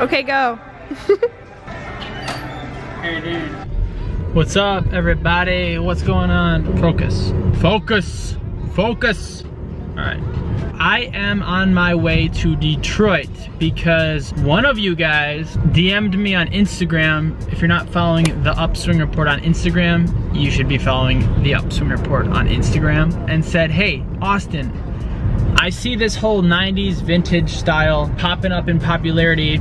Okay, go. Hey, dude. What's up, everybody? What's going on? Focus. Focus. Focus. All right. I am on my way to Detroit because one of you guys DM'd me on Instagram. If you're not following the Upswing Report on Instagram, you should be following the Upswing Report on Instagram, and said, hey, Austin, I see this whole 90s vintage style popping up in popularity.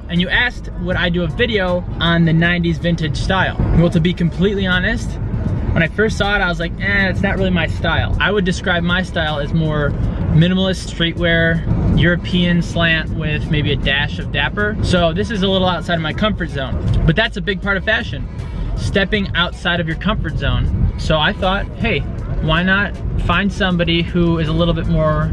And you asked would I do a video on the 90s vintage style. Well, to be completely honest, when I first saw it, I was like, it's not really my style. I would describe my style as more minimalist streetwear, European slant with maybe a dash of dapper. So this is a little outside of my comfort zone, but that's a big part of fashion, stepping outside of your comfort zone. So I thought, hey, why not find somebody who is a little bit more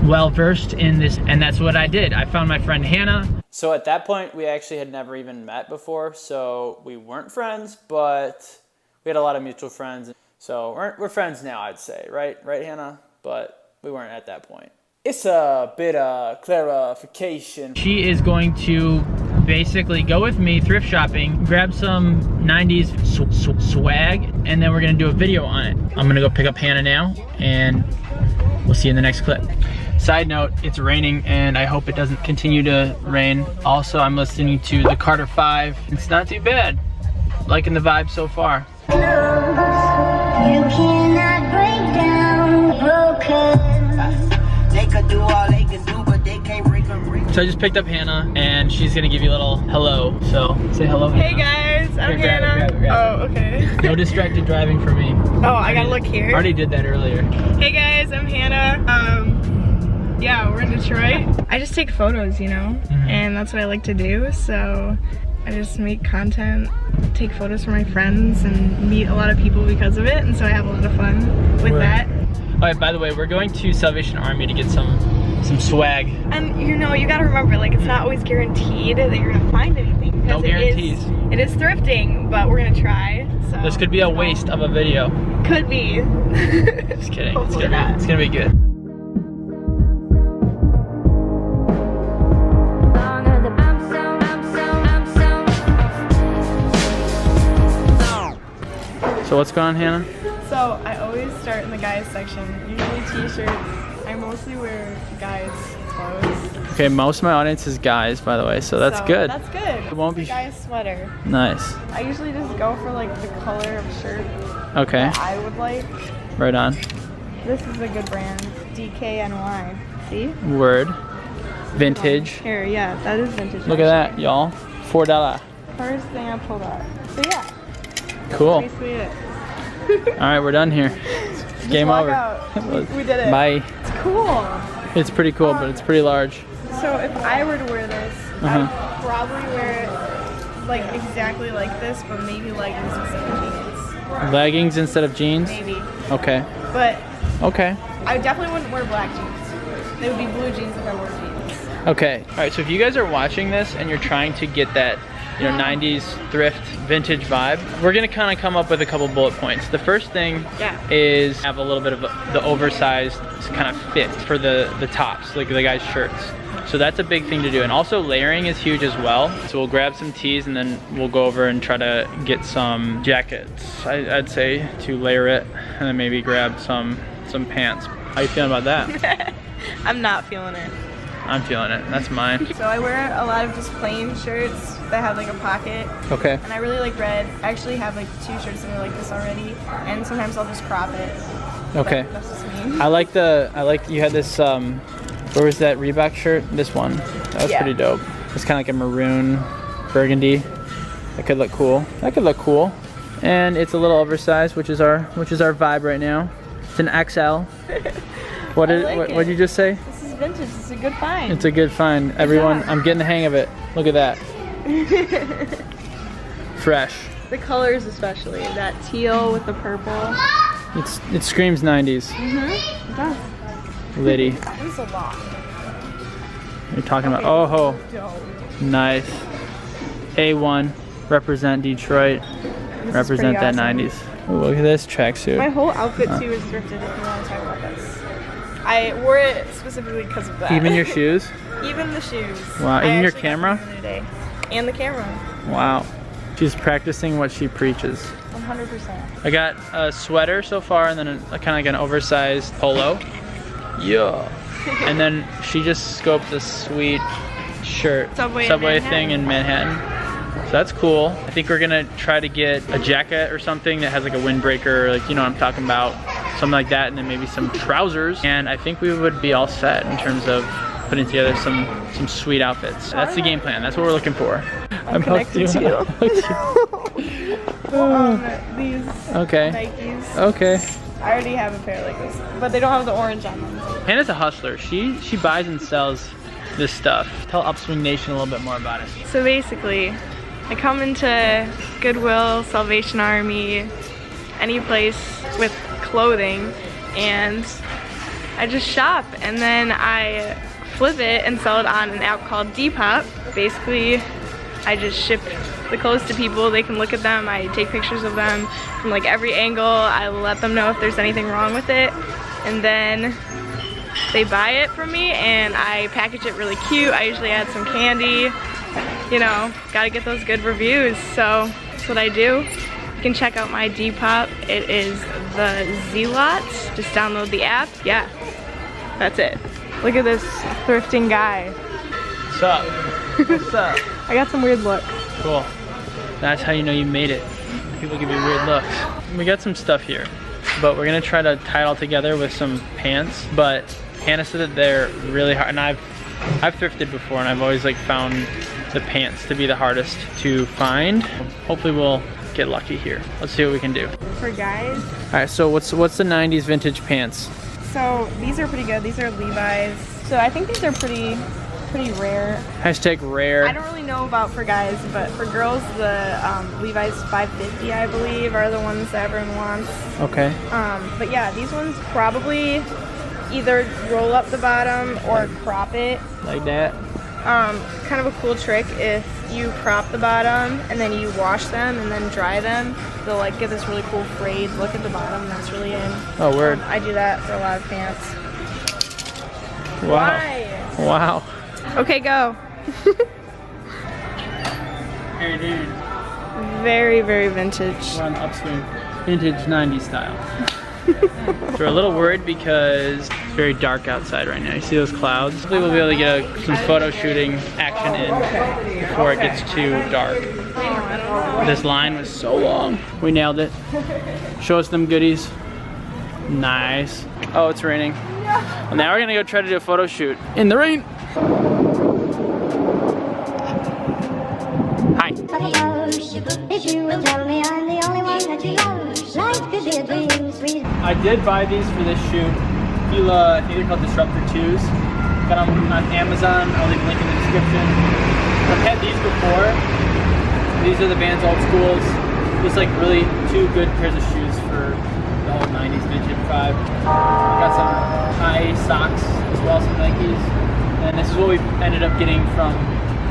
well-versed in this, and that's what I did. I found my friend Hannah. So at that point, we actually had never even met before, so we weren't friends, but we had a lot of mutual friends. So we're friends now, I'd say, right, Hannah? But we weren't at that point. It's a bit of clarification. She is going to basically go with me thrift shopping, grab some 90s swag, and then we're gonna do a video on it. I'm gonna go pick up Hannah now, and we'll see you in the next clip. Side note, it's raining, and I hope it doesn't continue to rain. Also, I'm listening to the Carter 5. It's not too bad. Liking the vibe so far. You cannot break down broken. They could do all they can do, but they can't break a brick. So I just picked up Hannah, and she's gonna give you a little hello. So say hello, Hannah. Hey guys, I'm Here, Hannah. grab it. Oh, okay. No distracted driving for me. Oh, I gotta look here. I already did that earlier. Hey guys, I'm Hannah. Yeah, we're in Detroit. I just take photos, you know, and that's what I like to do. So I just make content, take photos for my friends, and meet a lot of people because of it. And so I have a lot of fun with that. All right, by the way, we're going to Salvation Army to get some swag. And you know, you gotta remember, like, it's not always guaranteed that you're gonna find anything. No guarantees. It is thrifting, but we're gonna try. So This could be a waste of a video. could be. Just kidding. Hopefully not. It's gonna be good. So what's going on, Hannah? So I always start in the guys section, usually t-shirts. I mostly wear guys clothes. Okay, most of my audience is guys, by the way, so that's good. That's good. It won't be Guy sweater. nice. I usually just go for like the color of shirt Okay, that I would like. right on. This is a good brand, DKNY. See? Word. Vintage. Here, yeah, that is vintage. Look at that, y'all. $4. First thing I pulled out. So yeah, Cool. basically it. All right, we're done here. Game walk over. out. We did it. Bye. It's cool. It's pretty cool, but it's pretty large. So if I were to wear this, I would probably wear it like exactly like this, but maybe leggings instead of jeans. Leggings instead of jeans? Maybe. Okay. But Okay. I definitely wouldn't wear black jeans. They would be blue jeans if I wore jeans. Okay. All right, so if you guys are watching this and you're trying to get that, you know, 90s thrift vintage vibe, we're gonna kind of come up with a couple bullet points. The first thing is have a little bit of the oversized kind of fit for the tops, like the guys' shirts. So that's a big thing to do. And also layering is huge as well. So we'll grab some tees and then we'll go over and try to get some jackets, I'd say, to layer it, and then maybe grab some pants. How you feeling about that? I'm not feeling it. I'm feeling it. That's mine. So I wear a lot of just plain shirts that have like a pocket. Okay. And I really like red. I actually have like 2 shirts that are like this already. And sometimes I'll just crop it. Okay. That's just me. I like you had this where was that Reebok shirt? This one. That was pretty dope. It's kind of like a maroon burgundy. That could look cool. And it's a little oversized, which is our vibe right now. It's an XL. What did you just say? This is vintage. It's a good find. It's a good find. Everyone, I'm getting the hang of it. Look at that. Fresh. The colors especially. That teal with the purple. It screams 90s. It does. Liddy. That was a lot. You're talking about, oh, nice. A1, represent Detroit, represent that awesome. 90s. Ooh, look at this tracksuit. My whole outfit too is thrifted if you want to talk about this. I I wore it specifically because of that. Even your shoes? Even the shoes. Wow, even your camera? The other day. And the camera. Wow. She's practicing what she preaches. 100%. I got a sweater so far, and then a kind of like an oversized polo. Yeah. And then she just scoped this sweet shirt, Subway thing in Manhattan. So that's cool. I think we're gonna try to get a jacket or something that has like a windbreaker, like, you know what I'm talking about, something like that, and then maybe some trousers. And I think we would be all set in terms of putting together some sweet outfits. That's the game plan. That's what we're looking for. I'm connected to you. These Nikes. Okay. I already have a pair like this, but they don't have the orange on them. Hannah's a hustler. She buys and sells this stuff. Tell Upswing Nation a little bit more about it. So basically, I come into Goodwill, Salvation Army, any place with clothing, and I just shop, and then I flip it and sell it on an app called Depop. Basically, I just ship the clothes to people. They can look at them. I take pictures of them from like every angle. I will let them know if there's anything wrong with it, and then they buy it from me, and I package it really cute. I usually add some candy. You know, gotta get those good reviews, so that's what I do. You can check out my Depop. It is the Z-Lot. Just download the app. Yeah, that's it. Look at this thrifting guy. What's up? What's up? I got some weird looks. Cool. That's how you know you made it. People give you weird looks. We got some stuff here, but we're gonna try to tie it all together with some pants. But Hannah said that they're really hard, and I've thrifted before, and I've always like found the pants to be the hardest to find. Hopefully we'll get lucky here. Let's see what we can do. For guys. All right, so what's the 90s vintage pants? So these are pretty good. These are Levi's. So I think these are pretty rare. Hashtag rare. I don't really know about for guys, but for girls, the Levi's 550, I believe, are the ones that everyone wants. Okay. But yeah, these ones probably either roll up the bottom or crop it. Like that? Kind of a cool trick, if you crop the bottom and then you wash them and then dry them, they'll like get this really cool frayed look at the bottom. That's really in. Oh, word. I do that for a lot of pants. Wow. Why? Wow. Okay, go. Hey, dude. Very, very vintage. We're on Upswing. Vintage 90s style. So we're a little worried because it's very dark outside right now. You see those clouds? Hopefully we'll be able to get some photo shooting action in before it gets too dark. This line was so long. We nailed it. Show us them goodies. Nice. Oh, it's raining. Well, now we're gonna go try to do a photo shoot in the rain. Hi. I did buy these for this shoot. I think they're called Disruptor 2s. Got them on Amazon. I'll leave a link in the description. I've had these before. These are the Vans Old Schools. Just like really two good pairs of shoes for the whole 90s vintage vibe. Got some high socks as well, some Nikes. And this is what we ended up getting from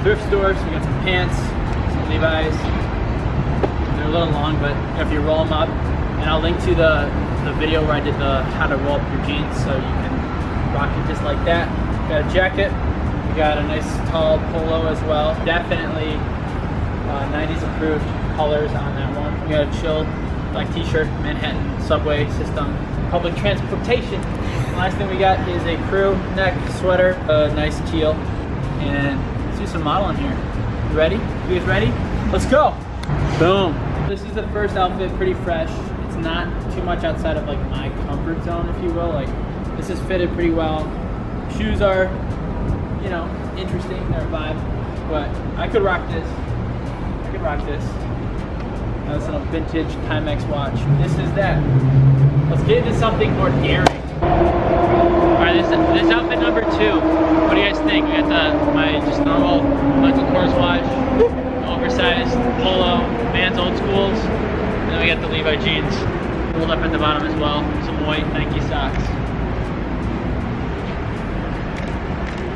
thrift stores. So we got some pants, some Levi's. They're a little long, but if you roll them up, and I'll link to the video where I did the how to roll up your jeans so you can rock it just like that. Got a jacket. We got a nice tall polo as well. Definitely 90s approved colors on that one. We got a chill black t-shirt, Manhattan subway system, public transportation. The last thing we got is a crew neck sweater, a nice teal, and let's do some modeling here. You ready? You guys ready? Let's go! Boom! This is the first outfit, pretty fresh. It's not too much outside of like my comfort zone, if you will. Like, this is fitted pretty well. Shoes are, you know, interesting, they're a vibe, but I could rock this. I could rock this. That's a vintage Timex watch. This is that. Let's get into something more daring. Alright, this outfit number 2. What do you guys think? We got my just normal Michael Kors watch, oversized polo, Vans Old Schools, and then we got the Levi jeans rolled up at the bottom as well. Some white Nike socks.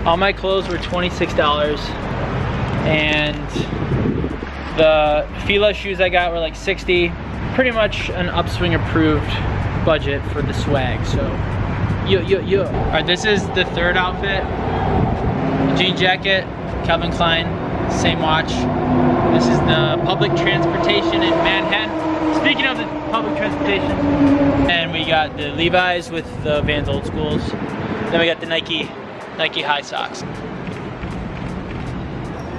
All my clothes were $26, and the Fila shoes I got were like $60. Pretty much an Upswing approved budget for the swag. So All right, this is the third outfit. Jean jacket, Calvin Klein, same watch. This is the public transportation in Manhattan. Speaking of the public transportation, and we got the Levi's with the Vans Old Schools. Then we got the Nike high socks.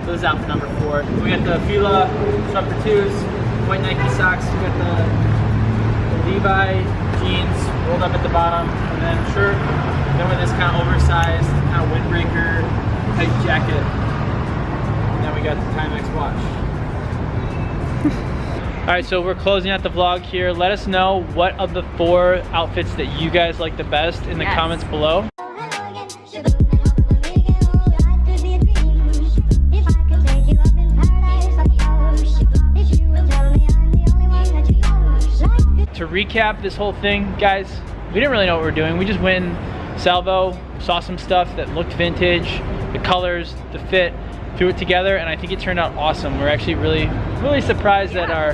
This is outfit number 4. We got the Fila Supper 2s, white Nike socks. We got the Levi jeans rolled up at the bottom, and then shirt. Then with this kind of oversized, kind of windbreaker type jacket. And then we got the Timex watch. All right, so we're closing out the vlog here. Let us know what of the 4 outfits that you guys like the best in the comments below. To recap this whole thing, guys, we didn't really know what we were doing. We just went in salvo, saw some stuff that looked vintage, the colors, the fit, threw it together, and I think it turned out awesome. We're actually really surprised at our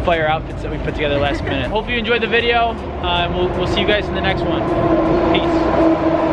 fire outfits that we put together last minute. Hope you enjoyed the video, and we'll see you guys in the next one. Peace.